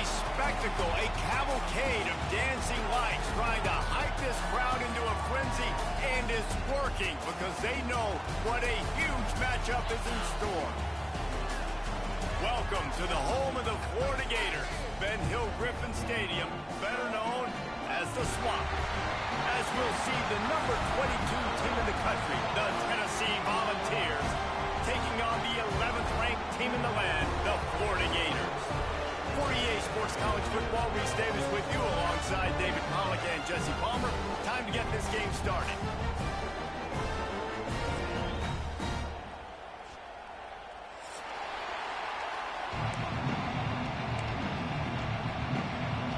A spectacle, a cavalcade of dancing lights trying to hype this crowd into a frenzy, and it's working because they know what a huge matchup is in store. Welcome to the home of the Florida Gators, Ben Hill Griffin Stadium, better known as the Swamp. As we'll see the number 22 team in the country, the Tennessee Volunteers, taking on the 11th ranked team in the land, the Florida Gators. For EA Sports College Football, Reese Davis with you alongside David Pollack and Jesse Palmer. Time to get this game started.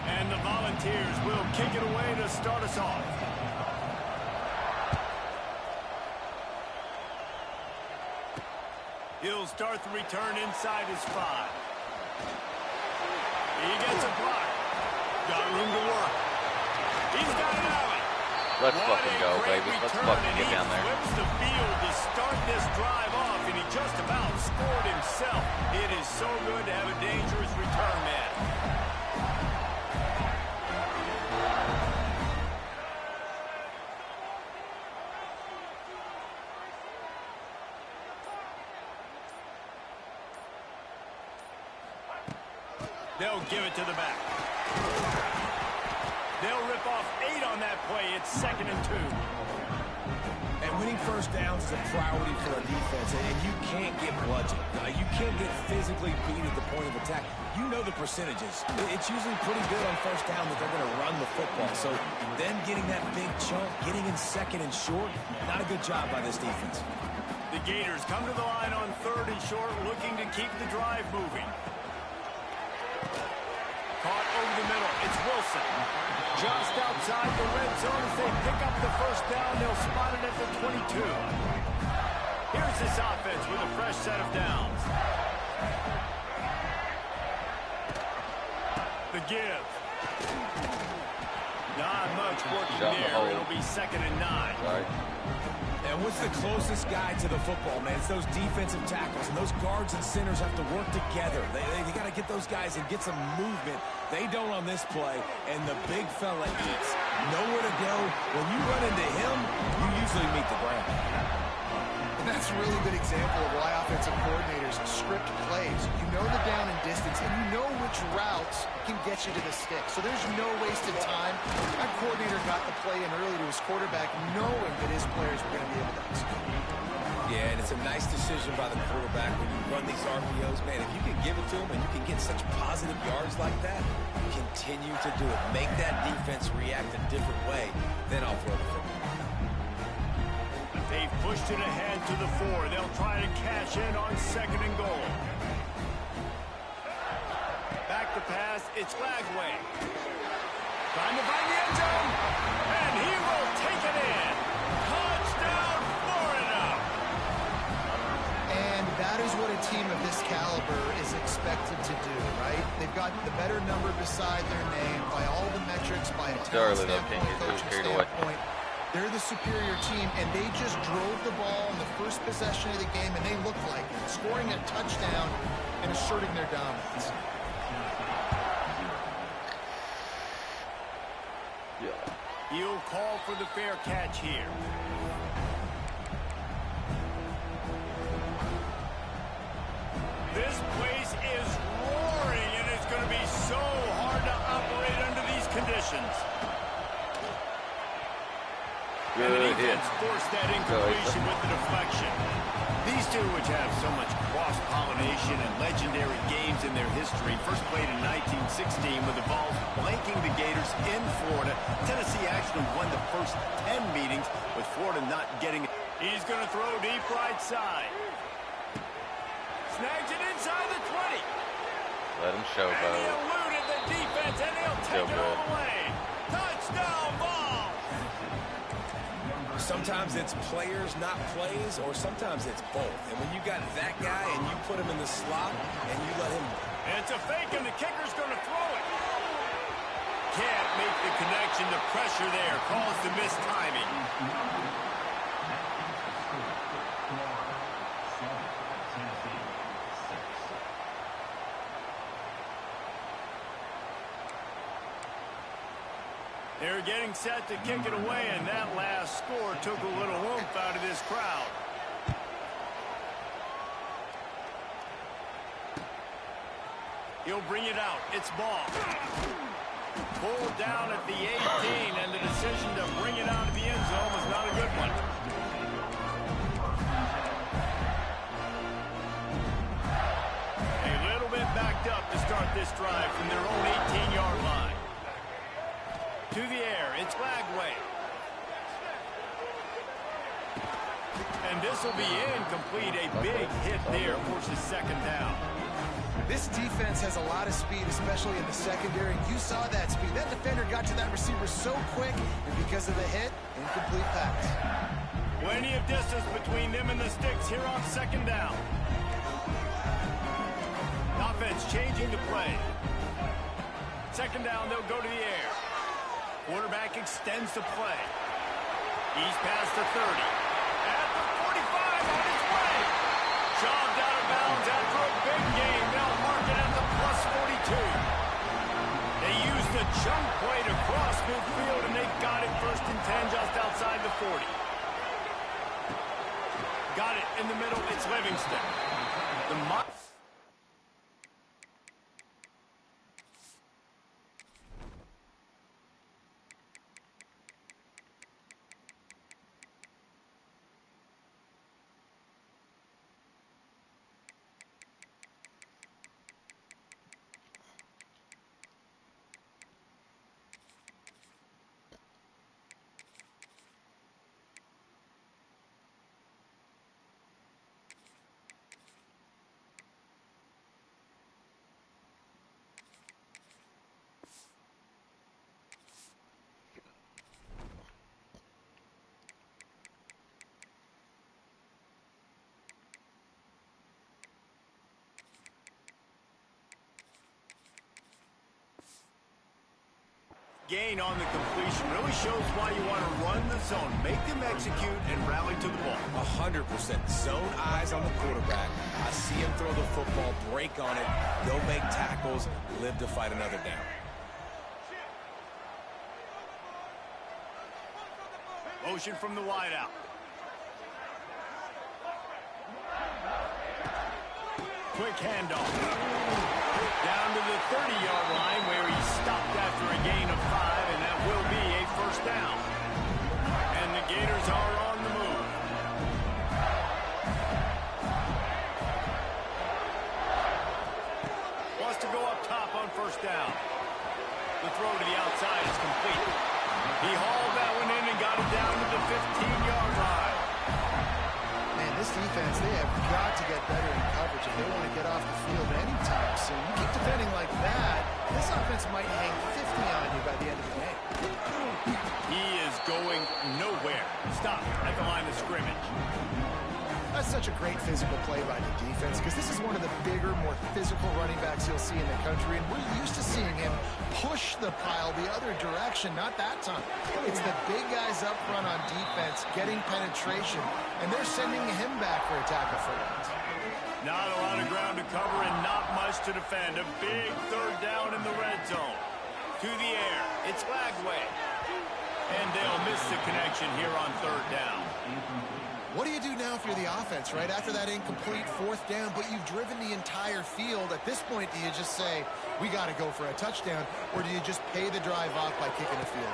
And the Volunteers will kick it away to start us off. He'll start the return inside his 5. He gets a block. Got room to work. He's got an alley. Let's fucking go, baby. Let's fucking get down there. He flips the field to start this drive off, and he just about scored himself. It is so good to have a dangerous return man. They'll give it to the back. They'll rip off 8 on that play. It's 2nd and 2. And winning first downs is a priority for a defense, and you can't get bludgeoned. You can't get physically beat at the point of attack. You know the percentages. It's usually pretty good on first down that they're going to run the football. So them getting that big chunk, getting in 2nd and short, not a good job by this defense. The Gators come to the line on 3rd and short, looking to keep the drive moving. Caught over the middle. It's Wilson. Just outside the red zone as they pick up the first down. They'll spot it at the 22. Here's this offense with a fresh set of downs. The give. Not much working there. It'll be 2nd and 9. Sorry. And what's the closest guy to the football, man? It's those defensive tackles, and those guards and centers have to work together. They got to get those guys and get some movement. They don't on this play, and the big fella eats. Nowhere to go. When you run into him, you usually meet the ground. And that's a really good example of why offensive coordinators script plays. You know the down and distance, and you know which routes can get you to the stick. So there's no wasted time. That coordinator got the play in early to his quarterback, knowing that his players were going to be able to execute. Yeah, and it's a nice decision by the quarterback when you run these RPOs. Man, if you can give it to him and you can get such positive yards like that, continue to do it. Make that defense react a different way, then I'll throw the football. They've pushed it ahead to the 4. They'll try to cash in on 2nd and goal. Back to pass. It's Lagway. Trying to find the end zone. And he will take it in. Touchdown, Florida. And that is what a team of this caliber is expected to do, right? They've got the better number beside their name by all the metrics, by a talent standpoint, coaching standpoint. They're the superior team, and they just drove the ball in the first possession of the game, and they looked like it, scoring a touchdown and asserting their dominance. He'll call for the fair catch here. This place is roaring, and it's going to be so hard to operate under these conditions. Good and the hit. defense forced that incompletion with the deflection. These two, which have so much cross-pollination and legendary games in their history, first played in 1916 with the Vols blanking the Gators in Florida. Tennessee actually won the first 10 meetings, with Florida not getting it. He's going to throw deep right side. Snags it inside the 20. Let him showboat. And he eluded the defense, and he'll take it all the way. Touchdown, Vols! Sometimes it's players, not plays, or sometimes it's both. And when you got that guy and you put him in the slot and you let him... It's a fake, and the kicker's going to throw it. Can't make the connection. The pressure there caused the missed timing. They're getting set to kick it away, and that last score took a little oomph out of this crowd. He'll bring it out. It's ball. Pulled down at the 18, and the decision to bring it out of the end zone was not a good one. A little bit backed up to start this drive from their own 18-yard line. To the air, it's Lagway. And this will be incomplete. A big hit there, forces second down. This defense has a lot of speed, especially in the secondary. You saw that speed. That defender got to that receiver so quick, and because of the hit, incomplete pass. Plenty of distance between them and the sticks here on second down. Offense changing the play. Second down, they'll go to the air. Quarterback extends the play. He's past the 30. At the 45 on his way. Shoved out of bounds after a big game. They'll mark it at the +42. They used the chunk play to cross midfield, and they got it 1st and 10 just outside the 40. Got it in the middle. It's Livingston. Gain on the completion really shows why you want to run the zone, make them execute, and rally to the ball. 100% zone eyes on the quarterback. I see him throw the football, break on it. They'll make tackles, live to fight another down. Motion from the wideout. Quick handoff. Down to the 30-yard line where he stopped after a gain of 5, and that will be a 1st down. And the Gators are on the move. Wants to go up top on 1st down. The throw to the outside is complete. He hauled that one in and got it down to the 15-yard line. Man, this defense, they have got to get better in coverage if they want to get off the field anytime soon. You keep defending like that, this offense might hang 50 on you by the end of the game. He is going nowhere. Stop at the line of scrimmage. That's such a great physical play by the defense because this is one of the bigger, more physical running backs you'll see in the country, and we're used to seeing him push the pile the other direction, not that time. It's the big guys up front on defense getting penetration, and they're sending him back for a tackle for that. Not a lot of ground to cover and not much to defend. A big 3rd down in the red zone. To the air, it's Lagway. And they'll miss the connection here on 3rd down. What do you do now if you're the offense, right? After that incomplete 4th down, but you've driven the entire field. At this point, do you just say, we got to go for a touchdown, or do you just pay the drive off by kicking the field?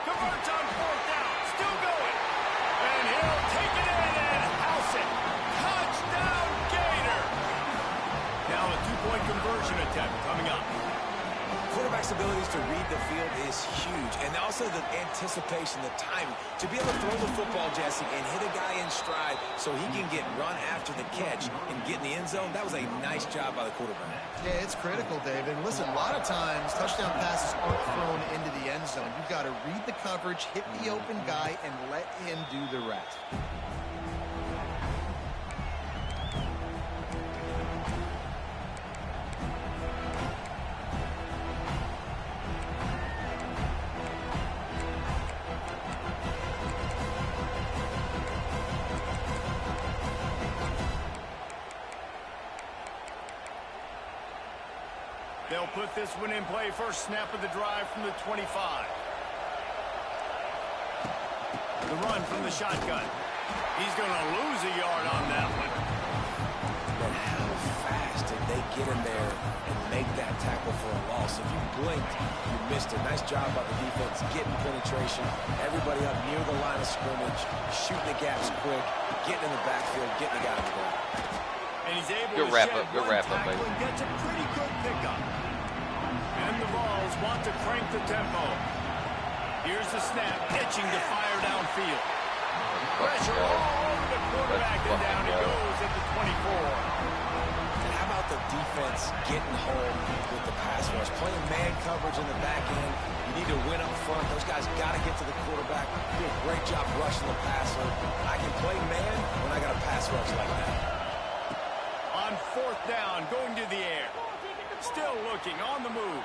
Converts on 4th down. Still going. And he'll take it in and house it. Touchdown, Gator. Now a 2-point conversion attempt coming up. Quarterback's abilities to read the field is huge, and also the anticipation, the timing. To be able to throw the football, Jesse, and hit a guy in stride so he can get run after the catch and get in the end zone, that was a nice job by the quarterback. Yeah, it's critical, Dave. And listen, a lot of times touchdown passes aren't thrown into the end zone. You've got to read the coverage, hit the open guy, and let him do the rest. They'll put this one in play. First snap of the drive from the 25. The run from the shotgun. He's going to lose a yard on that one. But how fast did they get in there and make that tackle for a loss? If you blinked, you missed it. Nice job by the defense, getting penetration. Everybody up near the line of scrimmage, shooting the gaps quick, getting in the backfield, getting the guy on the ball. And he's able Good to wrap shed up, good one wrap up, tackle baby. and gets a pretty good pickup. And the Vols want to crank the tempo. Here's the snap, itching to fire downfield. Pressure all over the quarterback, and down he goes at the 24. And how about the defense getting home with the pass rush? Playing man coverage in the back end. You need to win up front. Those guys got to get to the quarterback. Do a great job rushing the passer. I can play man when I got a pass rush like that. On fourth down, going to the air. Still looking, on the move.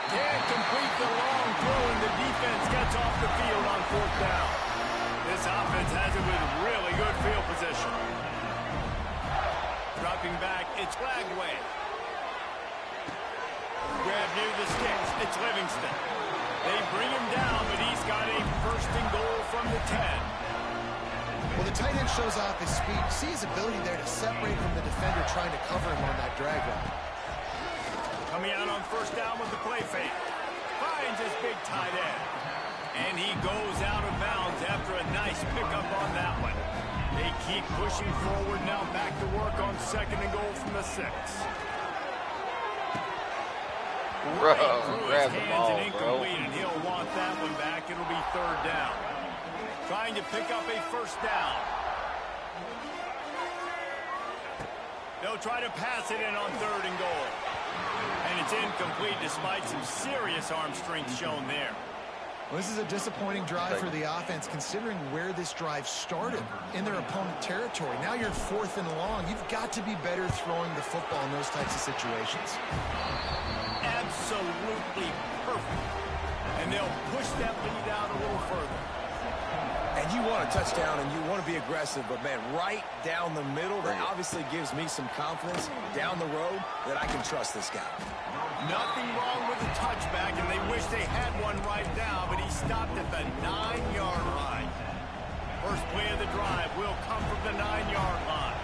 Can't complete the long throw, and the defense gets off the field on fourth down. This offense has it with really good field position. Dropping back, it's Flagway. Grab near the sticks, it's Livingston. They bring him down, but he's got a first and goal from the 10. Well, the tight end shows off his speed. See his ability there to separate from the defender trying to cover him on that drag route. Coming out on first down with the play fake. Finds his big tight end. And he goes out of bounds after a nice pickup on that one. They keep pushing forward now, back to work on second and goal from the 6. Bro, Right through grab his the hands ball, and incomplete, and he'll want that one back. It'll be third down. Trying to pick up a first down. They'll try to pass it in on third and goal. And it's incomplete despite some serious arm strength shown there. Well, this is a disappointing drive for the offense, considering where this drive started in their opponent territory. Now you're fourth and long. You've got to be better throwing the football in those types of situations. Absolutely perfect. And they'll push that lead out a little further. And you want a touchdown and you want to be aggressive, but man, right down the middle, that obviously gives me some confidence down the road that I can trust this guy. Nothing wrong with the touchback, and they wish they had one right now, but he stopped at the 9-yard line. First play of the drive will come from the 9-yard line.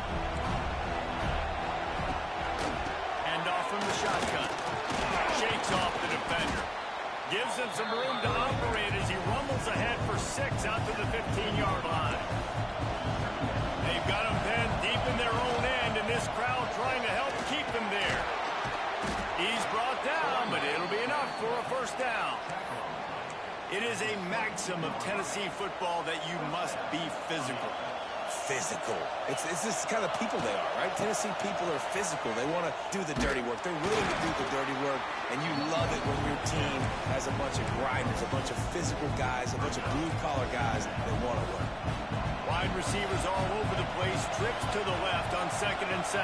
Hand off from the shotgun. Shakes off the defender. Gives him some room to operate as he rumbles ahead for 6 out to the 15-yard line. They've got him pinned deep in their own end, and this crowd trying to help keep him there. He's brought down, but it'll be enough for a first down. It is a maxim of Tennessee football that you must be physical. Physical. It's just kind of people they are, right? Tennessee people are physical. They want to do the dirty work. They're willing to do the dirty work, and you love it when your team has a bunch of grinders, a bunch of physical guys, a bunch of blue-collar guys that want to work. Wide receivers all over the place. Trips to the left on 2nd and 7.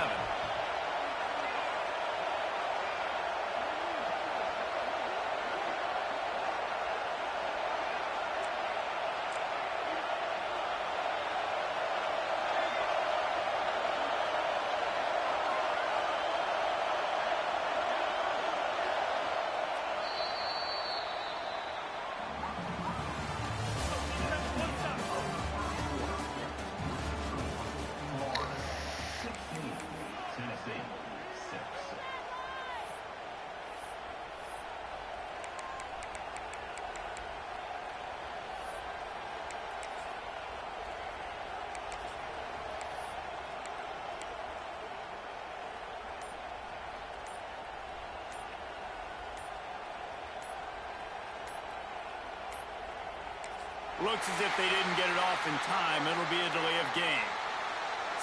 Looks as if they didn't get it off in time. It'll be a delay of game.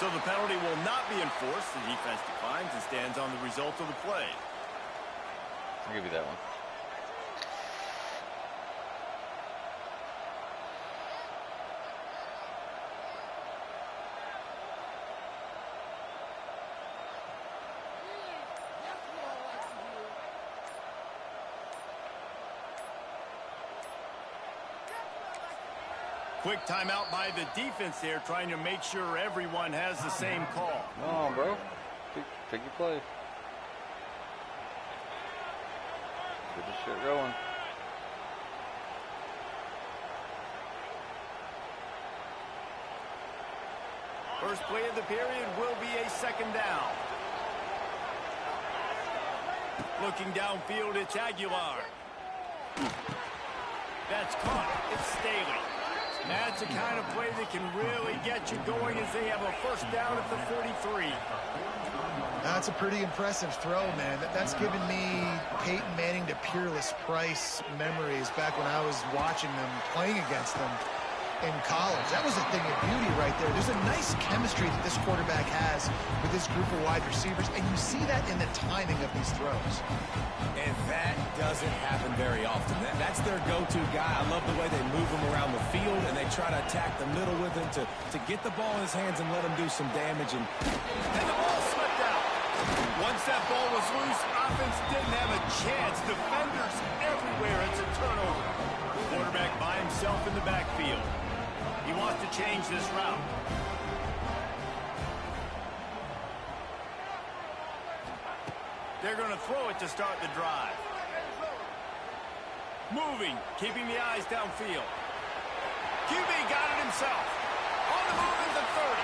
So the penalty will not be enforced. The defense declines and stands on the result of the play. I'll give you that one. Quick timeout by the defense there, trying to make sure everyone has the same call. Come on, bro. Take your play. Get this shit going. First play of the period will be a second down. Looking downfield, it's Aguilar. That's caught. It's Staley. That's the kind of play that can really get you going as they have a first down at the 43. That's a pretty impressive throw, man. That's given me Peyton Manning to Peerless Price memories back when I was watching them, playing against them in college. That was a thing of beauty right there. There's a nice chemistry that this quarterback has with this group of wide receivers, and you see that in the timing of these throws. And that doesn't happen very often. That's their go-to guy. I love the way they move him around the field, and they try to attack the middle with him to get the ball in his hands and let him do some damage. And the ball slipped out. Once that ball was loose, offense didn't have a chance. Defenders everywhere. It's a turnover. Quarterback by himself in the backfield. He wants to change this route. They're going to throw it to start the drive. Moving, keeping the eyes downfield. QB got it himself. On the move at the 30.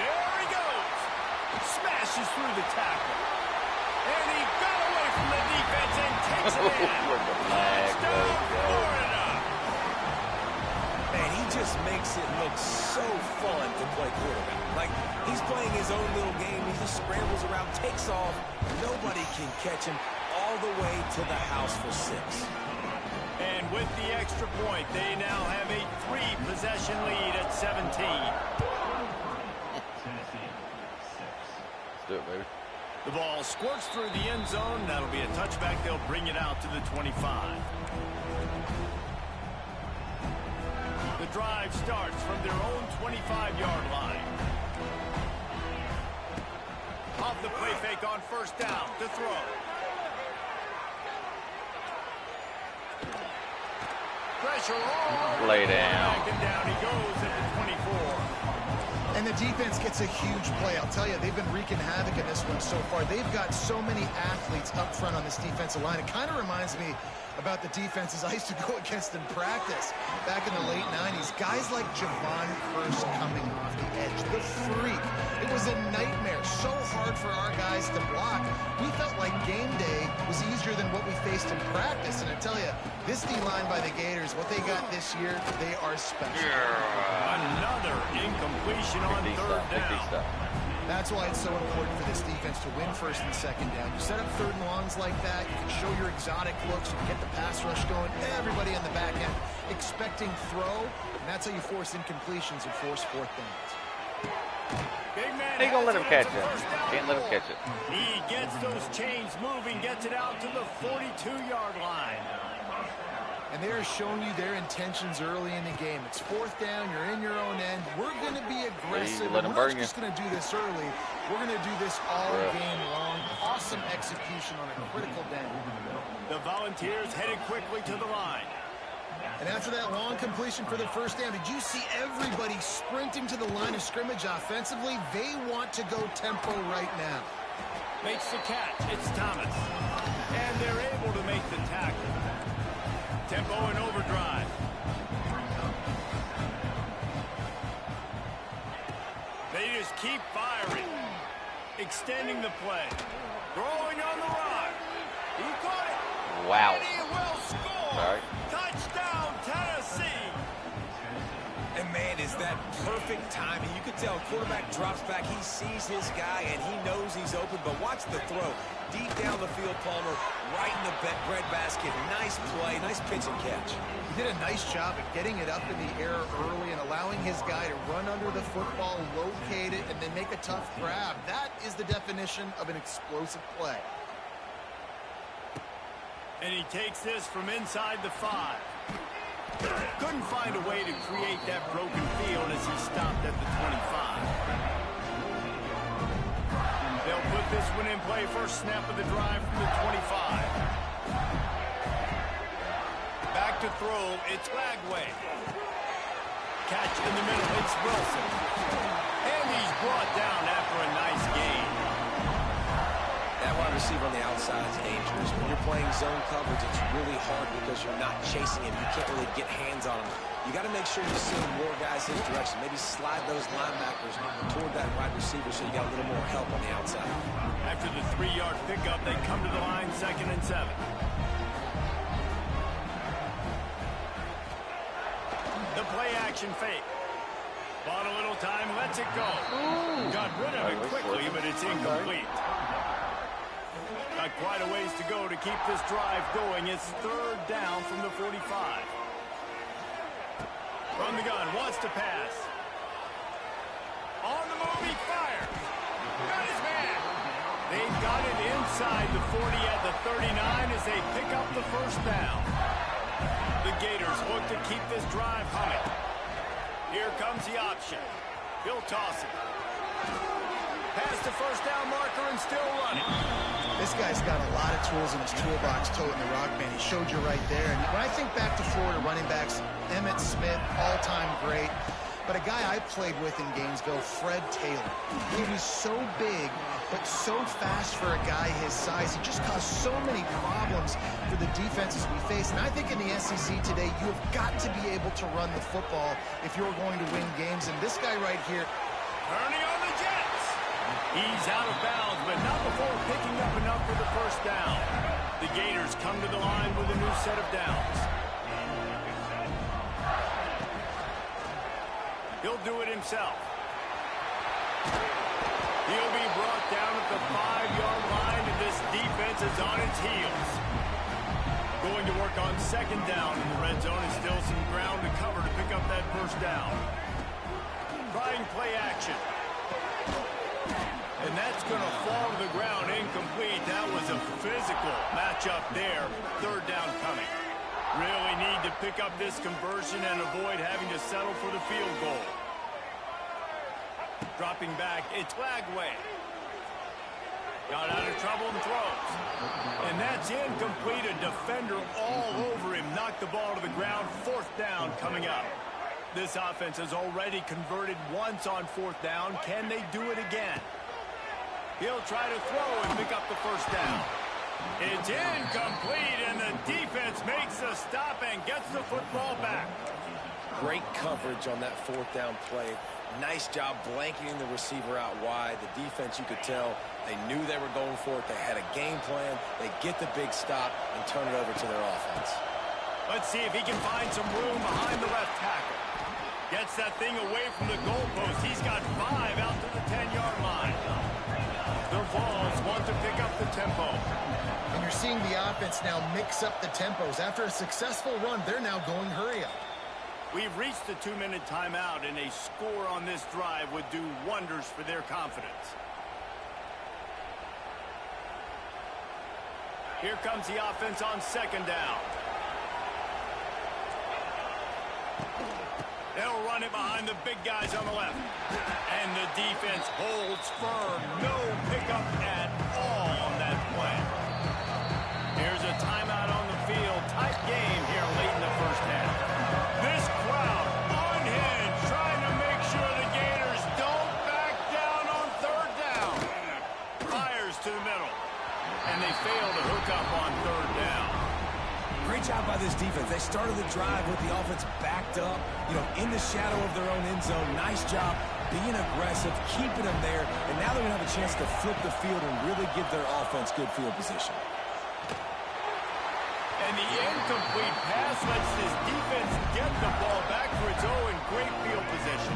There he goes. Smashes through the tackle. And he got away from the defense and takes it in. Touchdown, Florida. Man, he just makes it look so fun to play quarterback. Like, he's playing his own little game. He just scrambles around, takes off. Nobody can catch him all the way to the house for 6. And with the extra point, they now have a 3-possession lead at 17. Let's do it, baby. The ball squirts through the end zone. That'll be a touchback. They'll bring it out to the 25. The drive starts from their own 25-yard line. Off the play fake on first down to throw. Pressure all lay down. And down he goes at the 24. And the defense gets a huge play. I'll tell you, they've been wreaking havoc in this one so far. They've got so many athletes up front on this defensive line. It kind of reminds me about the defenses I used to go against in practice back in the late 90s. Guys like Javon Curse coming off the edge, the freak. It was a nightmare. So hard for our guys to block. We felt like game day was easier than what we faced in practice. And I tell you, this D-line by the Gators, what they got this year, they are special. Another incompletion on third down. That's why it's so important for this defense to win first and second down. You set up third and longs like that, you can show your exotic looks, you can get the pass rush going, everybody in the back end expecting throw, and that's how you force incompletions and force fourth downs. Big man ain't gonna let him catch it. Can't let him catch it. He gets those chains moving, gets it out to the 42-yard line. And they are showing you their intentions early in the game. It's fourth down, you're in your own end. We're going to be aggressive. Let them burn We're not just going to do this early. We're going to do this all game long. Awesome execution on a critical down. The Volunteers headed quickly to the line. And after that long completion for the first down, did you see everybody sprinting to the line of scrimmage offensively? They want to go tempo right now. Makes the catch. It's Thomas. And they're able to make the tackle. Tempo and overdrive. They just keep firing. Extending the play. Throwing on the run. He caught it. Wow. And he will score. Sorry. Touchdown, Tennessee. And man, is that perfect timing. You can tell quarterback drops back. He sees his guy, and he knows he's open. But watch the throw. Deep down the field, Palmer, right in the bread basket. Nice play, nice pitch and catch. He did a nice job at getting it up in the air early and allowing his guy to run under the football, locate it, and then make a tough grab. That is the definition of an explosive play. And he takes this from inside the 5. Couldn't find a way to create that broken field as he stopped at the 25. They'll put this one in play. First snap of the drive from the 25. Back to throw. It's Lagway. Catch in the middle. It's Wilson. And he's brought down after a nice gain. That wide receiver on the outside is dangerous. When you're playing zone coverage, it's really hard because you're not chasing him. You can't really get hands on him. You got to make sure you send more guys his direction. Maybe slide those linebackers toward that wide receiver so you got a little more help on the outside. After the 3-yard pickup, they come to the line, 2nd and 7. The play action fake. Bought a little time, lets it go. Got rid of it quickly, but it's incomplete. Got quite a ways to go to keep this drive going. It's 3rd down from the 45. From the gun, wants to pass. On the move, he fires. Got his man. They've got it inside the 40 at the 39 as they pick up the 1st down. The Gators look to keep this drive humming. Here comes the option. He'll toss it. Past the 1st down marker and still running. This guy's got a lot of tools in his toolbox toting the rock, man. He showed you right there. And when I think back to Florida running backs, Emmitt Smith, all-time great. But a guy I played with in games go, Fred Taylor. He was so big, but so fast for a guy his size. He just caused so many problems for the defenses we face. And I think in the SEC today, you have got to be able to run the football if you're going to win games. And this guy right here, turning on the Jets. He's out of bounds, but not before picking up enough for the 1st down. The Gators come to the line with a new set of downs. He'll do it himself. He'll be brought down at the 5-yard line, and this defense is on its heels. Going to work on 2nd down in the red zone, and still some ground to cover to pick up that 1st down. Trying play action. And that's going to fall to the ground incomplete. That was a physical matchup there. 3rd down coming. Really need to pick up this conversion and avoid having to settle for the field goal. Dropping back, it's Lagway. Got out of trouble and throws. And that's incomplete. A defender all over him. Knocked the ball to the ground. 4th down coming up. This offense has already converted once on 4th down. Can they do it again? He'll try to throw and pick up the 1st down. It's incomplete, and the defense makes the stop and gets the football back. Great coverage on that 4th down play. Nice job blanketing the receiver out wide. The defense, you could tell, they knew they were going for it. They had a game plan. They get the big stop and turn it over to their offense. Let's see if he can find some room behind the left tackle. Gets that thing away from the goalpost. He's got 5 out to the 10-yard line. The Vols want to pick up the tempo. and you're seeing the offense now mix up the tempos. After a successful run, they're now going hurry up. We've reached the 2-minute timeout, and a score on this drive would do wonders for their confidence. Here comes the offense on 2nd down. They'll run it behind the big guys on the left. And the defense holds firm. No pickup at all on that play. Here's a timeout on the field. Tight game here late in the first half. This crowd unhinged, trying to make sure the Gators don't back down on 3rd down. Fires to the middle. And they fail to hook up on 3rd down. Great job by this defense. They started the drive with the offense backed up, in the shadow of their own end zone. Nice job being aggressive, keeping them there, and now they're going to have a chance to flip the field and really give their offense good field position. And the incomplete pass lets this defense get the ball back for its own great field position.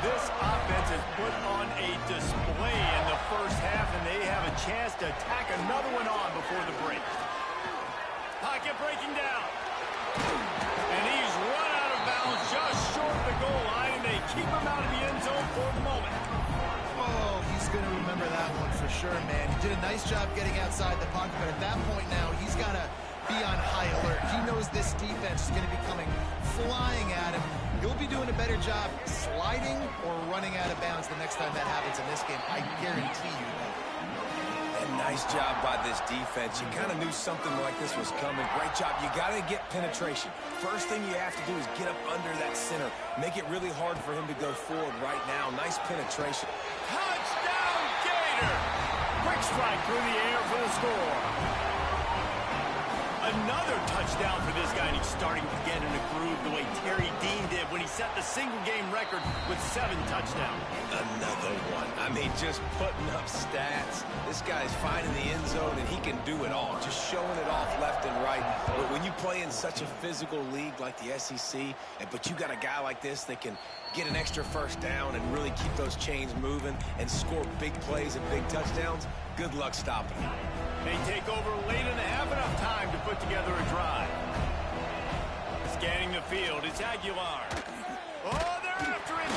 This offense has put on a display in the first half, and they have a chance to tack another one on before the break. Pocket breaking down. And he's run out of bounds just short of the goal line, and they keep him out of the end zone for the moment. Oh, he's going to remember that one for sure, man. He did a nice job getting outside the pocket, but at that point now, he's got to be on high alert. He knows this defense is going to be coming flying at him. He'll be doing a better job sliding or running out of bounds the next time that happens in this game. I guarantee you that. And nice job by this defense. You kind of knew something like this was coming. Great job. You got to get penetration. First thing you have to do is get up under that center. Make it really hard for him to go forward right now. Nice penetration. Touchdown, Gator! Quick strike through the air for the score. Another touchdown for this guy, and he's starting to get in a groove the way Terry Dean did when he set the single-game record with 7 touchdowns. Another one. I mean, just putting up stats. This guy's finding the end zone, and he can do it all, just showing it off left and right. But when you play in such a physical league like the SEC, but you got a guy like this that can get an extra first down and really keep those chains moving and score big plays and big touchdowns, good luck stopping him. They take over late in the half, enough time to put together a drive. Scanning the field, it's Aguilar. Oh, they're after him.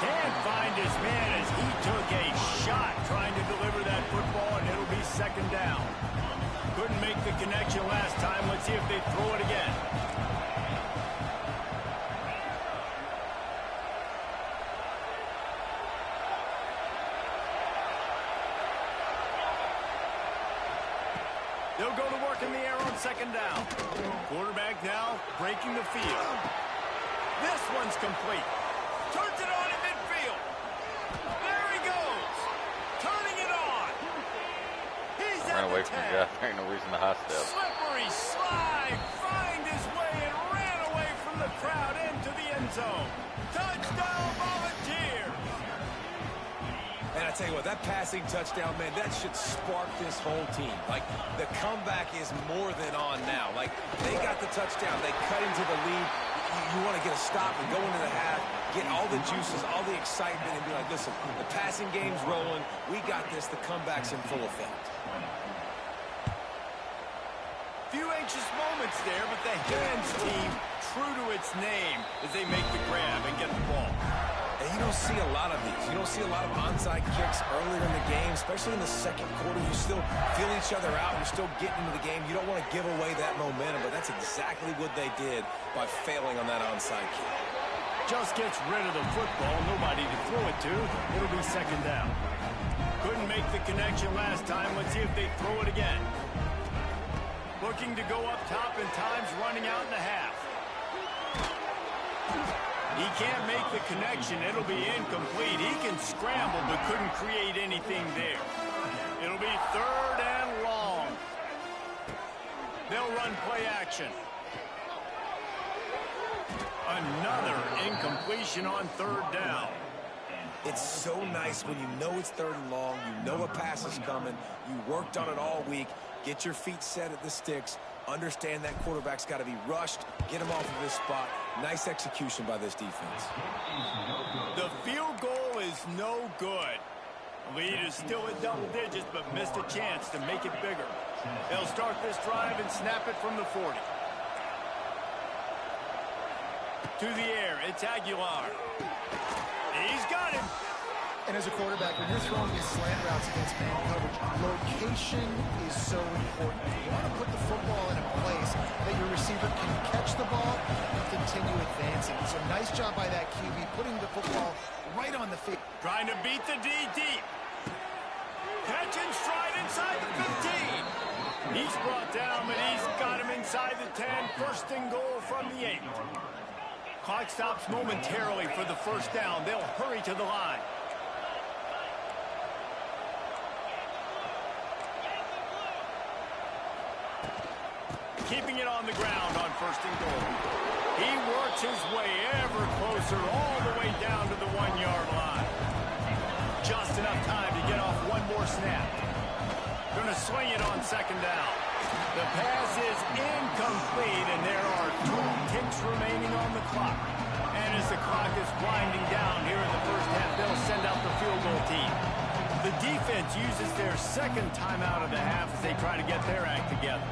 Can't find his man as he took a shot trying to deliver that football, and it'll be second down. Couldn't make the connection last time. Let's see if they throw it again. They'll go to work in the air on second down. Quarterback now breaking the field. This one's complete. Turns it on in midfield. There he goes. Turning it on. He's Ran away from the guy. There ain't no reason to high step. Slippery slide. Find his way and ran away from the crowd into the end zone. Touchdown Volunteers. And I tell you what, that passing touchdown, man, that should spark this whole team. Like, the comeback is more than on now. Like, they got the touchdown. They cut into the lead. You want to get a stop and go into the half, get all the juices, all the excitement, and be like, listen, the passing game's rolling. We got this. The comeback's in full effect. Few anxious moments there, but the Hands team true to its name as they make the grab and get the ball. And you don't see a lot of these. You don't see a lot of onside kicks earlier in the game, especially in the second quarter. You still feel each other out. You're still getting into the game. You don't want to give away that momentum, but that's exactly what they did by failing on that onside kick. Just gets rid of the football. Nobody to throw it to. It'll be second down. Couldn't make the connection last time. Let's see if they throw it again. Looking to go up top, and time's running out in the half. He can't make the connection. It'll be incomplete. He can scramble, but couldn't create anything there. It'll be third and long. They'll run play action. Another incompletion on third down. It's so nice when you know it's third and long, you know a pass is coming, you worked on it all week, get your feet set at the sticks, understand that quarterback's got to be rushed, get him off of his spot. Nice execution by this defense. The field goal is no good. Lead is still at double digits, but missed a chance to make it bigger. They'll start this drive and snap it from the 40. To the air, it's Aguilar. He's got him. And as a quarterback, when you're throwing these slant routes against man coverage, location is so important. You want to put the football in a place that your receiver can catch the ball and continue advancing. So nice job by that QB, putting the football right on the field. Trying to beat the D deep. Catch and stride inside the 15. He's brought down, but he's got him inside the 10. First and goal from the 8. Clock stops momentarily for the first down. They'll hurry to the line. Keeping it on the ground on first and goal. He works his way ever closer all the way down to the 1-yard line. Just enough time to get off one more snap. Going to swing it on second down. The pass is incomplete, and there are 2 ticks remaining on the clock. And as the clock is winding down here in the first half, they'll send out the field goal team. The defense uses their second timeout of the half as they try to get their act together.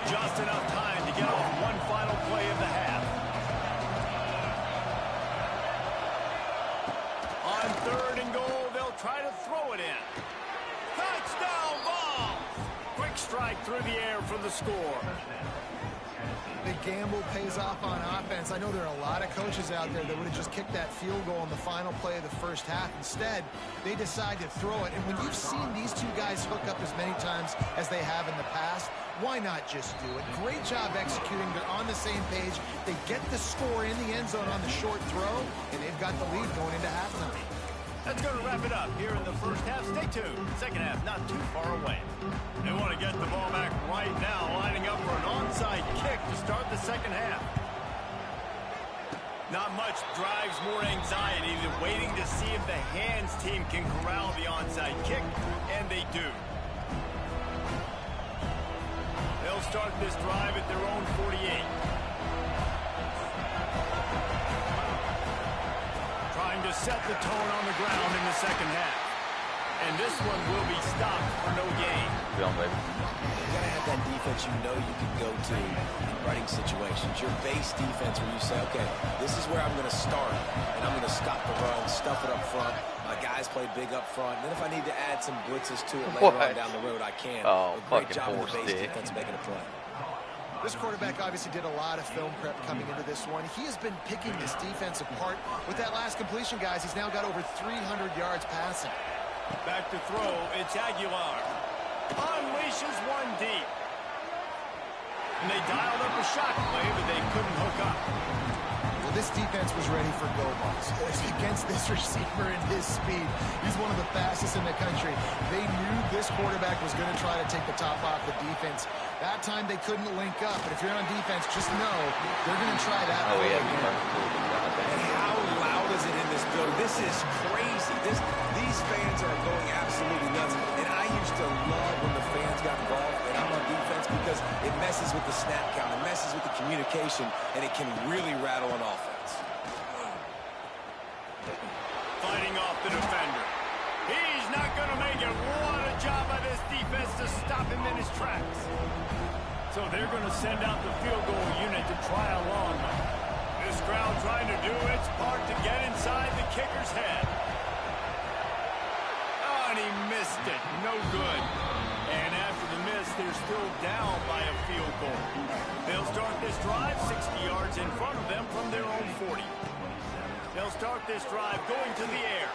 Just enough time to get off one final play of the half. On third and goal, they'll try to throw it in. Touchdown ball! Quick strike through the air for the score. The gamble pays off on offense. I know there are a lot of coaches out there that would have just kicked that field goal on the final play of the first half. Instead, they decide to throw it. And when you've seen these two guys hook up as many times as they have in the past, why not just do it? Great job executing. They're on the same page. They get the score in the end zone on the short throw, and they've got the lead going into halftime. That's going to wrap it up here in the first half. Stay tuned. Second half not too far away. They want to get the ball back right now, lining up for an onside kick to start the second half. Not much drives more anxiety than waiting to see if the hands team can corral the onside kick, and they do. They'll start this drive at their own 48. Trying to set the tone on the ground in the second half. And this one will be stopped for no gain. Film, baby. You gotta have that defense you know you can go to in running situations. Your base defense where you say, okay, this is where I'm gonna start, and I'm gonna stop the run, stuff it up front. My guys play big up front. And then if I need to add some blitzes to it later on down the road, I can. Oh, great job of the base defense making a play. This quarterback obviously did a lot of film prep coming into this one. He has been picking this defense apart. With that last completion, guys, he's now got over 300 yards passing. Back to throw, it's Aguilar. Unleashes one deep. And they dialed up a shot play, but they couldn't hook up. Well, this defense was ready for go balls. Against this receiver and his speed, he's one of the fastest in the country. They knew this quarterback was going to try to take the top off the defense. That time they couldn't link up, but if you're on defense, just know they're going to try that. Oh, yeah. And how loud is it in this building? This is crazy. These fans are going absolutely nuts. And I used to love when the fans got involved and I'm on defense because it messes with the snap count, it messes with the communication, and it can really rattle an offense. Fighting off the defender. He's not going to make it. What a job by this defense to stop him in his tracks. So they're going to send out the field goal unit to try a long one. This crowd trying to do its part to get inside the kicker's head. Oh, and he missed it. No good. And after the miss, they're still down by a field goal. They'll start this drive 60 yards in front of them from their own 40. They'll start this drive going to the air.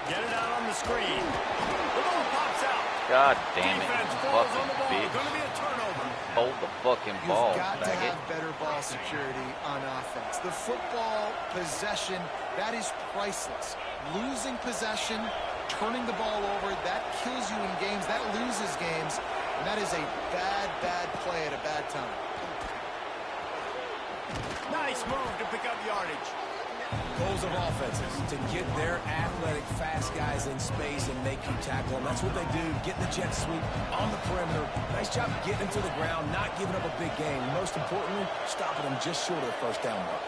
Get it out on the screen. The ball pops out. God damn it. Defense falls on the ball. Bitch. Going to be a turnover. Hold the fucking ball. You've got to faggot. have better ball security on offense. The football possession, that is priceless. Losing possession, turning the ball over, that kills you in games. That loses games. And that is a bad, bad play at a bad time. Nice move to pick up yardage. Goals of offenses, to get their athletic, fast guys in space and make you tackle them. That's what they do, getting the jet sweep on the perimeter. Nice job getting them to the ground, not giving up a big game. Most importantly, stopping them just short of the first down mark.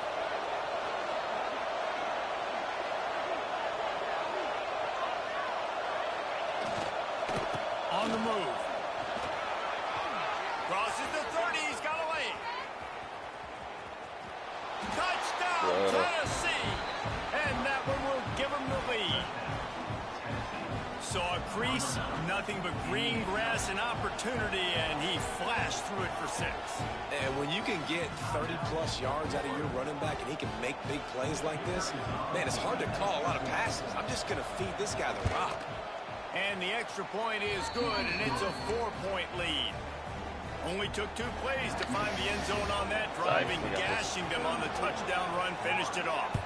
On the move. Crosses the 30, he's got away. Touchdown, Tennessee! And that one will give him the lead. Saw a crease, nothing but green grass and opportunity, and he flashed through it for 6. And when you can get 30-plus yards out of your running back and he can make big plays like this, man, it's hard to call a lot of passes. I'm just going to feed this guy the rock. And the extra point is good, and it's a 4-point lead. Only took 2 plays to find the end zone on that drive, and gashing them on the touchdown run finished it off.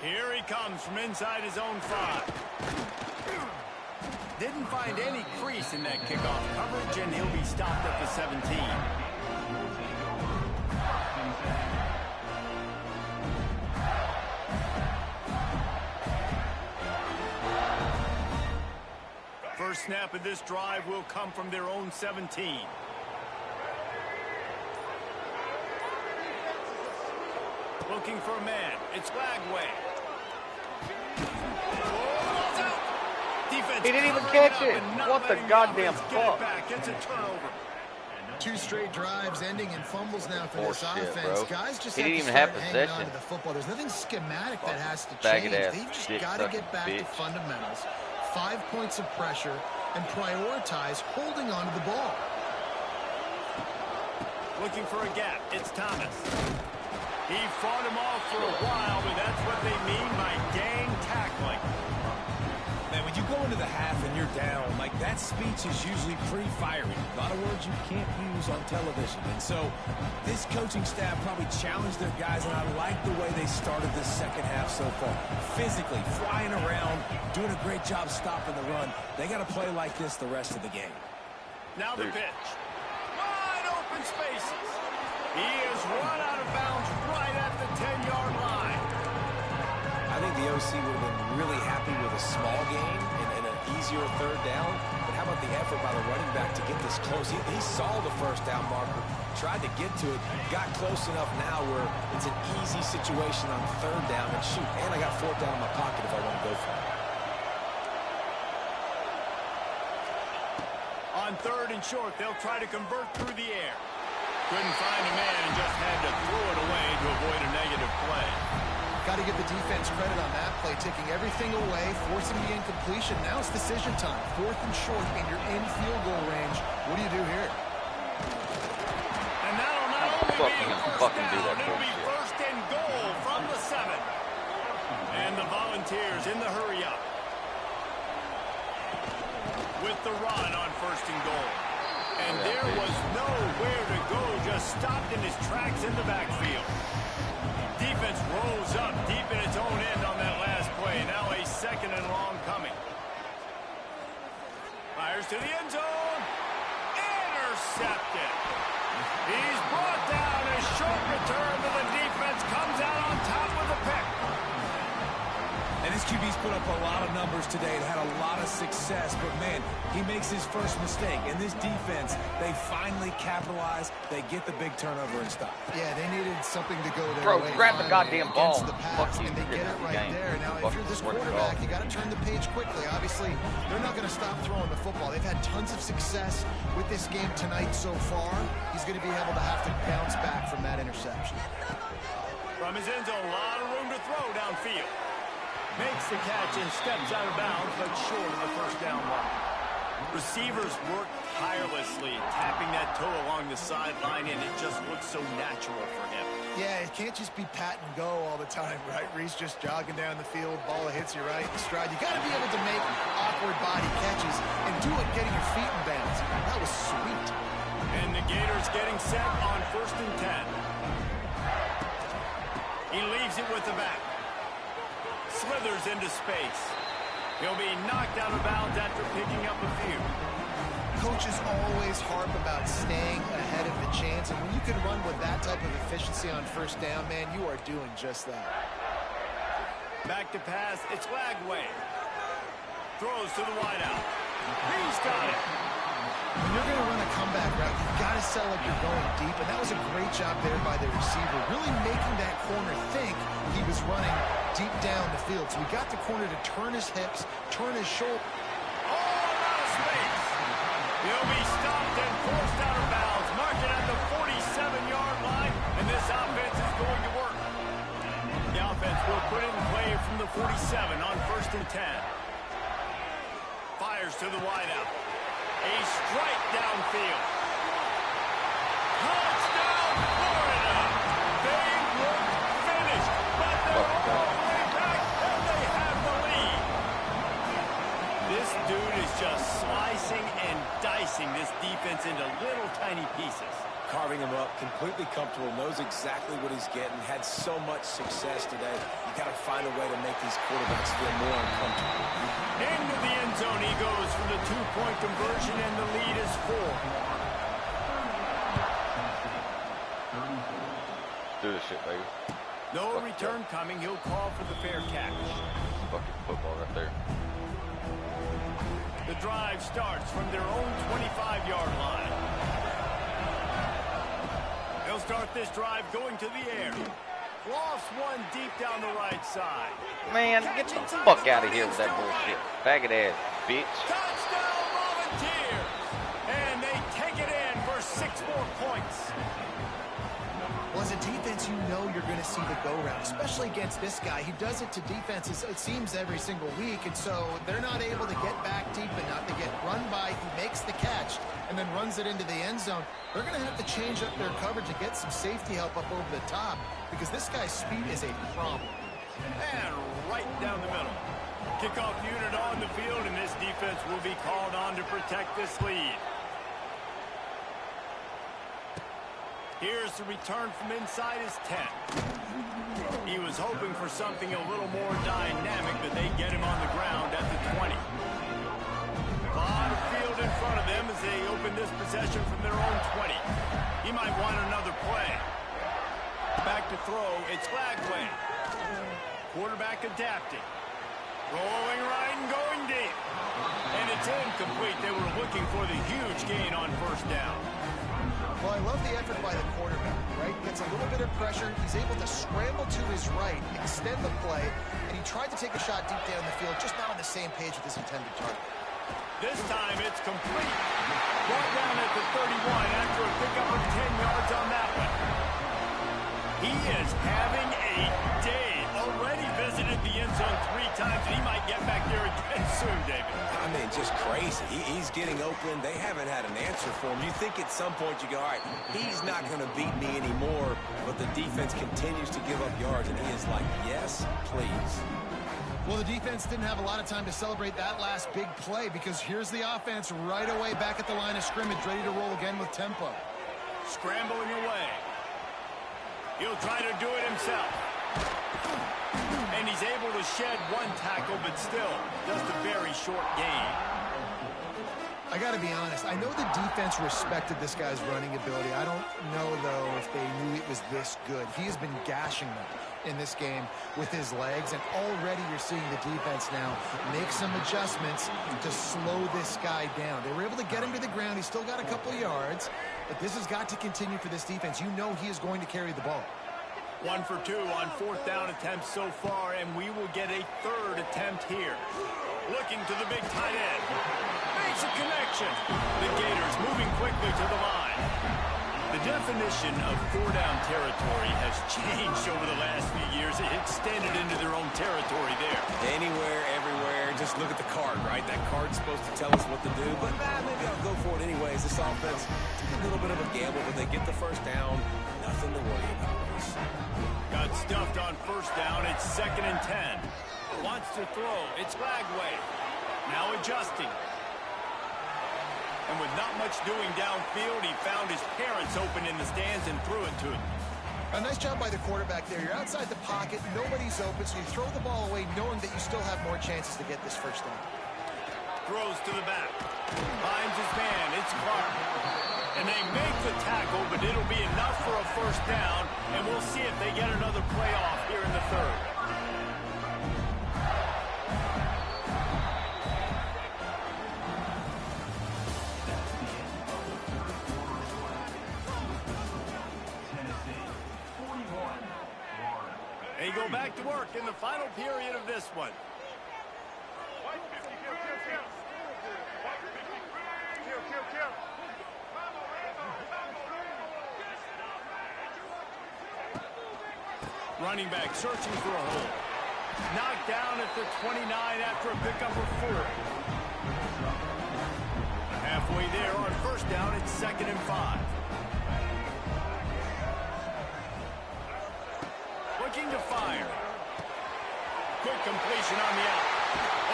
Here he comes from inside his own 5. Didn't find any crease in that kickoff coverage, and he'll be stopped at the 17. First snap of this drive will come from their own 17. Looking for a man. It's Lagway. Defense He didn't even catch it. What the goddamn fuck? fuck? It's a turnover. 2 straight drives ending in fumbles now for this offense. Bro. Guys just He have didn't to even have start hanging on possession. to the football. There's nothing schematic that has to Faggot change. ass They've just dick got to sucking get back to bitch. fundamentals, 5 points of pressure, and prioritize holding on to the ball. Looking for a gap. It's Thomas. He fought him off for a while, but that's what they mean by gang tackling. Man, when you go into the half and you're down, like that that speech is usually pretty fiery. A lot of words you can't use on television. And so this coaching staff probably challenged their guys, and I like the way they started this second half so far. Physically, flying around, doing a great job stopping the run. They got to play like this the rest of the game. Now the pitch. Wide open spaces. He is run out of bounds right at the 10-yard line. I think the OC would have been really happy with a small gain and an easier third down. But how about the effort by the running back to get this close? He saw the first down marker, tried to get to it, got close enough now where it's an easy situation on third down. And shoot, and I got fourth down in my pocket if I want to go for it. On third and short, they'll try to convert through the air. Couldn't find a man and just had to throw it away to avoid a negative play. Got to give the defense credit on that play, taking everything away, forcing the incompletion. Now it's decision time. Fourth and short, and you're in field goal range. What do you do here? And that'll not only be a first down, it'll be first and goal from the 7. And the Volunteers in the hurry up. With the run on first and goal. And there was nowhere to go, just stopped in his tracks in the backfield. Defense rose up deep in its own end on that last play. Now a second and long coming. Fires to the end zone. Intercepted. He's brought down. A short return to the defense. Comes out on top with a pick. And his QB's put up a lot of numbers today and had a lot of success. But, man, he makes his first mistake. And this defense, they finally capitalize. They get the big turnover and stop. Yeah, they needed something to go their Bro, way. grab the goddamn ball. The pass, Fuck you. and they get it right there. Now, if you're this quarterback, you got to turn the page quickly. Obviously, they're not going to stop throwing the football. They've had tons of success with this game tonight so far. He's going to be able to have to bounce back from that interception. From his end zone, a lot of room to throw downfield. Makes the catch and steps out of bounds, but short of the first down line. Receivers work tirelessly, tapping that toe along the sideline, and it just looks so natural for him. Yeah, it can't just be pat and go all the time, right? Reese just jogging down the field, ball hits you right in stride. You got to be able to make awkward body catches and do it getting your feet in bounds. That was sweet. And the Gators getting set on first and 10. He leaves it with the back. Slithers into space. He'll be knocked out of bounds after picking up a few. Coaches always harp about staying ahead of the chains, and when you can run with that type of efficiency on first down, man, you are doing just that. Back to pass. It's Lagway. Throws to the wideout. He's got it. When you're going to run a comeback route, you've got to sell like you're going deep, and that was a great job there by the receiver, really making that corner think he was running deep down the field. So we got the corner to turn his hips, turn his shoulder. Oh, out of space. He'll be stopped and forced out of bounds. Mark it at the 47-yard line, and this offense is going to work. The offense will put it in play from the 47 on first and 10. Fires to the wideout. A strike downfield. Touchdown, Florida! They look finished, but they're all the way back, and they have the lead. This dude is just slicing and dicing this defense into little tiny pieces. Carving him up, completely comfortable, knows exactly what he's getting, had so much success today. You got to find a way to make these quarterbacks feel more uncomfortable. Into the end zone he goes for the two-point conversion, and the lead is 4. Do this shit, baby. No return coming. He'll call for the fair catch. Fucking football right there. The drive starts from their own 25-yard line. They'll start this drive going to the air. Lofts one deep down the right side. Man, get the fuck out of here with that bullshit. Faggot ass, bitch. Touchdown, Volunteers! And they take it in for 6 more points. Well, as a defense, you know you're going to see the go-round, especially against this guy. He does it to defenses, it seems, every single week, and so they're not able to get back deep enough to get run by. He makes the catch and then runs it into the end zone. They're going to have to change up their coverage and get some safety help up over the top because this guy's speed is a problem. And right down the middle. Kickoff unit on the field, and this defense will be called on to protect this lead. Here's the return from inside his 10. He was hoping for something a little more dynamic, but they get him on the ground at the 20. A lot of field in front of them as they open this possession from their own 20. He might want another play. Back to throw, it's Lagway. Quarterback adapting. Rolling right and going deep. And it's incomplete. They were looking for the huge gain on first down. Well, I love the effort by the quarterback, right? Gets a little bit of pressure. He's able to scramble to his right, extend the play, and he tried to take a shot deep down the field, just not on the same page with his intended target. This time it's complete. Brought down at the 31 after a pickup of 10 yards on that one. He is having a day. Already visited the end zone 3 times, and he might get back there again soon, David. I mean, just crazy. He's getting open. They haven't had an answer for him. You think at some point you go, all right, he's not going to beat me anymore, but the defense continues to give up yards, and he is like, yes, please. Well, the defense didn't have a lot of time to celebrate that last big play because here's the offense right away back at the line of scrimmage, ready to roll again with tempo. Scrambling away. He'll try to do it himself. And he's able to shed one tackle, but still, just a very short gain. I got to be honest. I know the defense respected this guy's running ability. I don't know, though, if they knew it was this good. He has been gashing them in this game with his legs, and already you're seeing the defense now make some adjustments to slow this guy down. They were able to get him to the ground. He's still got a couple yards, but this has got to continue for this defense. You know he is going to carry the ball. 1 for 2 on 4th down attempts so far, and we will get a 3rd attempt here. Looking to the big tight end. Makes a connection. The Gators moving quickly to the line. The definition of 4-down territory has changed over the last few years. It extended into their own territory there. Anywhere, everywhere, just look at the card, right? That card's supposed to tell us what to do, but maybe I'll go for it anyways. This offense, a little bit of a gamble, but they get the first down. Nothing to worry about. Got stuffed on first down. It's 2nd and 10. Wants to throw. It's Lagway. Now adjusting. And with not much doing downfield, he found his parents open in the stands and threw it to him. A nice job by the quarterback there. You're outside the pocket. Nobody's open, so you throw the ball away knowing that you still have more chances to get this first down. Throws to the back. Finds his man. It's Clark. And they make the tackle, but it'll be enough for a first down, and we'll see if they get another playoff here in the 3rd. They go back to work in the final period of this one. Running back searching for a hole. Knocked down at the 29 after a pickup of 4. Halfway there on first down, it's 2nd and 5. Looking to fire. Quick completion on the out.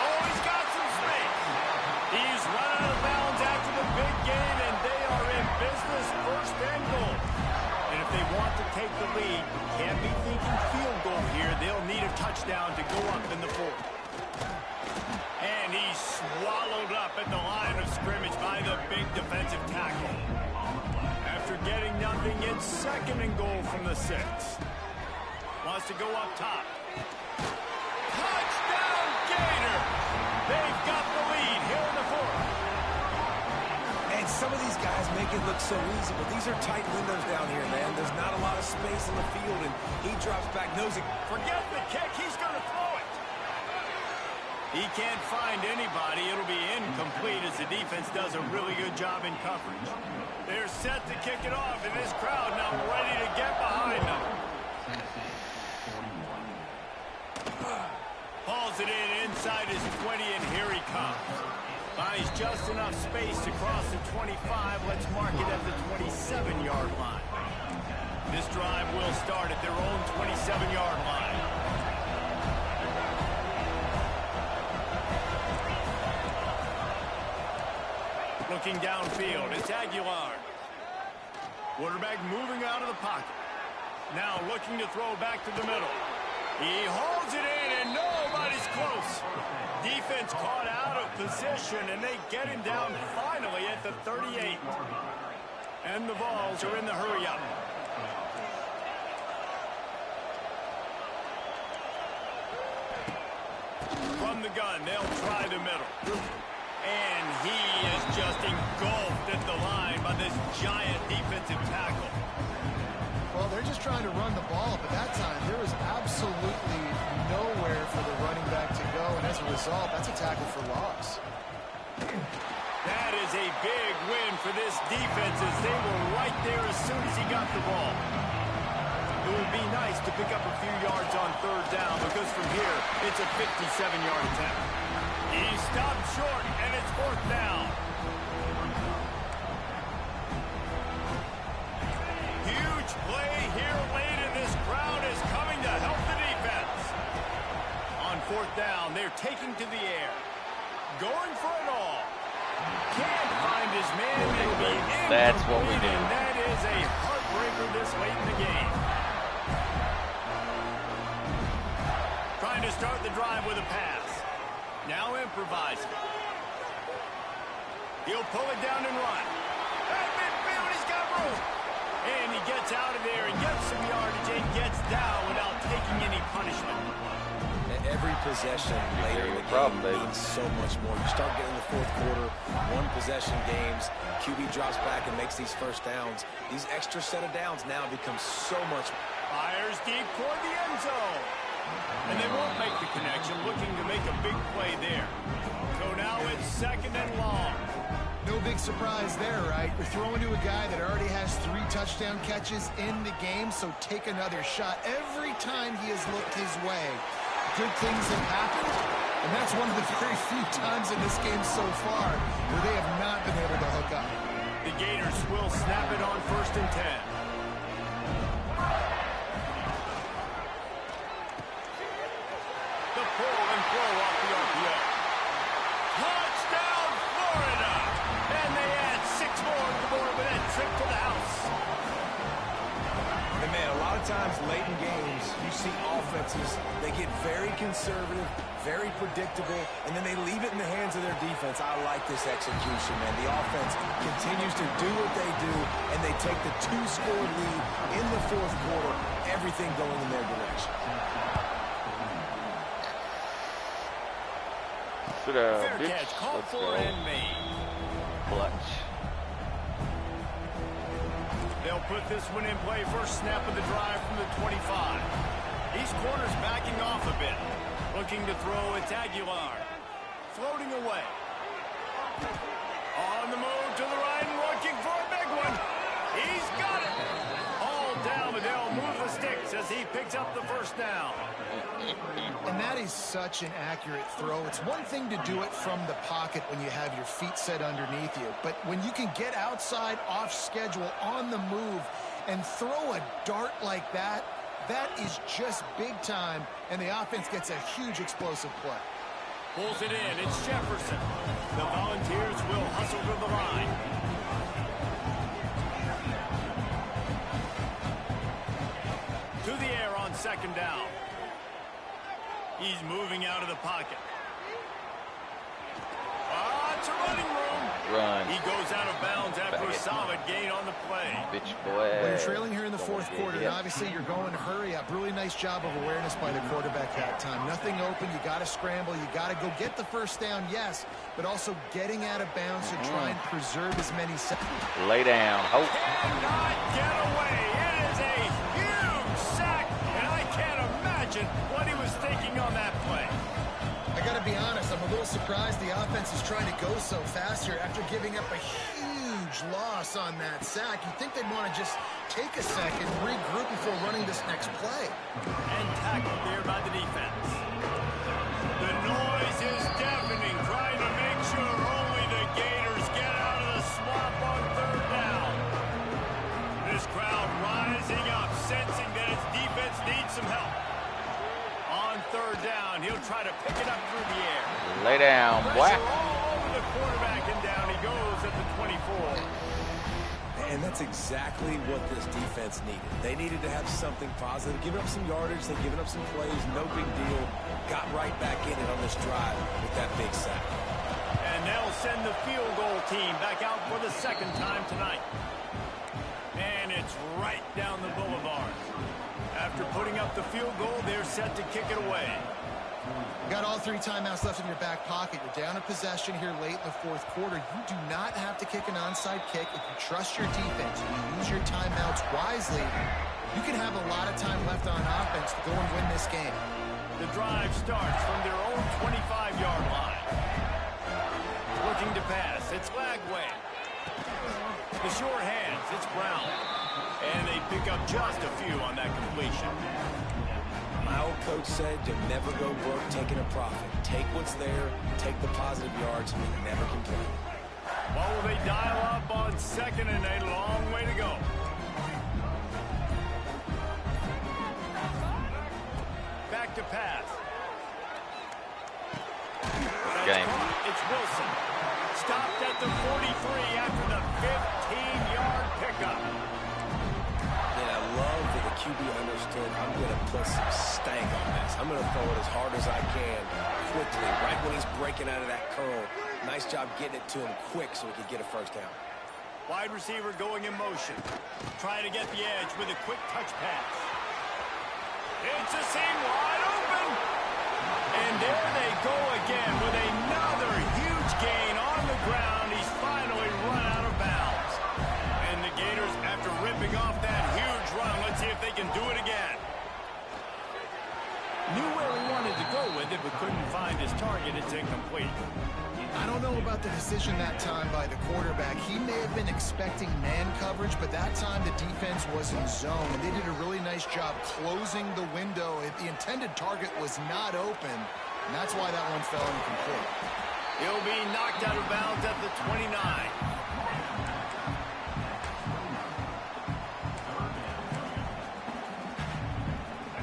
Oh, he's got some space. He's run out of bounds after the big gain, and they are in business, 1st and goal. And if they want to take the lead, can't be thinking field goal here. They'll need a touchdown to go up in the 4th. And he's swallowed up at the line of scrimmage by the big defensive tackle. After getting nothing, it's 2nd and goal from the 6. Wants to go up top. Touchdown, Gator! They've got the lead here in the 4th. And some of these guys make it look so easy, but these are tight windows down here, man. There's not a lot of space in the field, and he drops back, knows it. Forget the kick, he's going to throw it. He can't find anybody. It'll be incomplete as the defense does a really good job in coverage. They're set to kick it off, and this crowd now ready to get behind them. Hauls it in inside his 20, and here he comes. Buys just enough space to cross the 25. Let's mark it at the 27-yard line. This drive will start at their own 27-yard line. Looking downfield, it's Aguilar. Quarterback moving out of the pocket. Now looking to throw back to the middle. He holds it in, and nobody's close. Defense caught out of position, and they get him down finally at the 38. And the Vols are in the hurry-up. From the gun, they'll try the middle. And he is just engulfed at the line by this giant defensive tackle. Well, they're just trying to run the ball, but that time there was absolutely nowhere for the running back to go, and as a result, that's a tackle for loss. That is a big win for this defense as they were right there as soon as he got the ball. It would be nice to pick up a few yards on third down because from here, it's a 57-yard attempt. He stopped short, and it's fourth down. Huge play here late, and this crowd is coming to help the defense. On fourth down, they're taking to the air. Going for it all. Can't find his man. That's what we do. And that is a heartbreaker this late in the game. Trying to start the drive with a pass. Now improvising. He'll pull it down and run. At midfield, he's got room. And he gets out of there and gets some yardage and gets down without taking any punishment. Every possession later in the game means so much more. You start getting the fourth quarter, one-possession games, QB drops back and makes these first downs. These extra set of downs now become so much. Fires deep toward the end zone. And they won't make the connection, looking to make a big play there. So now it's second and long. No big surprise there, right? You're throwing to a guy that already has 3 touchdown catches in the game, so take another shot. Every time he has looked his way, good things have happened, and that's one of the very few times in this game so far where they have not been able to hook up. The Gators will snap it on first and 10. The pull and throw off the RPO. Touchdown, Florida! And they add 6 more to the board with that trip to the house. And man, a lot of times late in games, you see offenses, they get very conservative, very predictable, and then they leave it in the hands of their defense. I like this execution, man. The offense continues to do what they do, and they take the 2-score lead in the fourth quarter, everything going in their direction. Fair catch, called for and made. Clutch. They'll put this one in play. First snap of the drive from the 25. These corners backing off a bit. Looking to throw, it's Aguilar. Floating away. On the move to the right, looking for a big one. He's got it. All down, but they'll move the sticks as he picks up the first down. And that is such an accurate throw. It's one thing to do it from the pocket when you have your feet set underneath you, but when you can get outside, off schedule, on the move, and throw a dart like that, that is just big time, and the offense gets a huge explosive play. Pulls it in, it's Jefferson. The Volunteers will hustle to the line. To the air on second down. He's moving out of the pocket. It's a running room. Run. He goes out of bounds after a solid gain on the play. Bitch boy. Well, you're trailing here in the fourth quarter, and obviously you're going to hurry up. Really nice job of awareness by the quarterback that time. Nothing open. You got to scramble. You got to go get the first down, yes, but also getting out of bounds to try and preserve as many seconds. Lay down. Hope. Cannot get away. It is a huge sack, and I can't imagine what he was thinking on that play. I got to be honest, I'm a little surprised the offense is trying to go so fast here after giving up a huge loss on that sack. You'd think they'd want to just take a second, regroup before running this next play. And tackled there by the defense. The noise is deafening, trying to make sure only the Gators get out of the swamp on third down. This crowd rising up, sensing that its defense needs some help. On third down, he'll try to pick it up through the air. Lay down, boy. Pressure all over the quarterback, and down he goes at the That's exactly what this defense needed. They needed to have something positive. Giving up some yardage, they've given up some plays, no big deal. Got right back in it on this drive with that big sack. And they'll send the field goal team back out for the second time tonight. And it's right down the boulevard. After putting up the field goal, they're set to kick it away. You got all 3 timeouts left in your back pocket. You're down a possession here late in the 4th quarter. You do not have to kick an onside kick. If you trust your defense, you use your timeouts wisely, you can have a lot of time left on offense to go and win this game. The drive starts from their own 25-yard line. Looking to pass, it's Lagway. The sure hands, it's Brown. And they pick up just a few on that completion. My old coach said you'll never go broke taking a profit. Take what's there, take the positive yards, and you never complain. Well, will they dial up on 2nd and a long way to go? Back to pass. Game. It's Wilson. Stopped at the 43 after the 15-yard pickup. And I love that the QB understood I'm going to put some stank on this. I'm going to throw it as hard as I can quickly, right when he's breaking out of that curl. Nice job getting it to him quick so he could get a first down. Wide receiver going in motion. Trying to get the edge with a quick touch pass. It's a seam wide open. And there they go again with another huge gain on the ground. He's finally run out of bounds. And the Gators, after ripping off that huge run, let's see if they can do it again. Knew where he wanted to go with it, but couldn't find his target. It's incomplete. I don't know about the decision that time by the quarterback. He may have been expecting man coverage, but that time the defense was in zone. And they did a really nice job closing the window. The intended target was not open, and that's why that one fell incomplete. He'll be knocked out of bounds at the 29.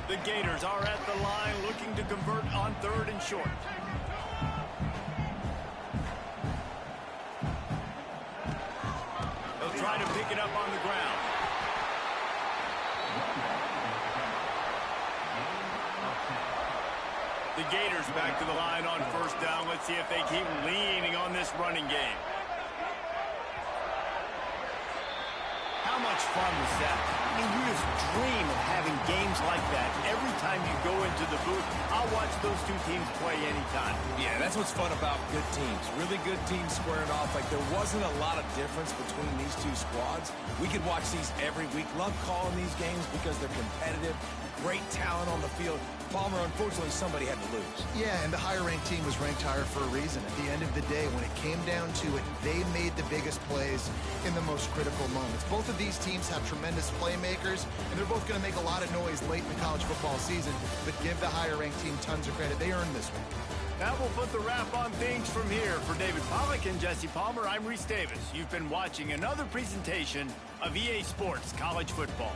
The Gators are at the line looking to convert on 3rd and short. They'll try to pick it up on the ground. The Gators back to the line on 1st down. Let's see if they keep leaning on this running game. How much fun was that? I mean, you just dream of having games like that. Every time you go into the booth, I'll watch those two teams play anytime. Yeah, that's what's fun about good teams. Really good teams squaring off. Like, there wasn't a lot of difference between these two squads. We could watch these every week. Love calling these games because they're competitive. Great talent on the field. Palmer, unfortunately, somebody had to lose. Yeah, and the higher-ranked team was ranked higher for a reason. At the end of the day, when it came down to it, they made the biggest plays in the most critical moments. Both of these teams have tremendous playmakers, and they're both going to make a lot of noise late in the college football season, but give the higher-ranked team tons of credit. They earned this one. That will put the wrap on things from here. For David Pollack and Jesse Palmer, I'm Reese Davis. You've been watching another presentation of EA Sports College Football.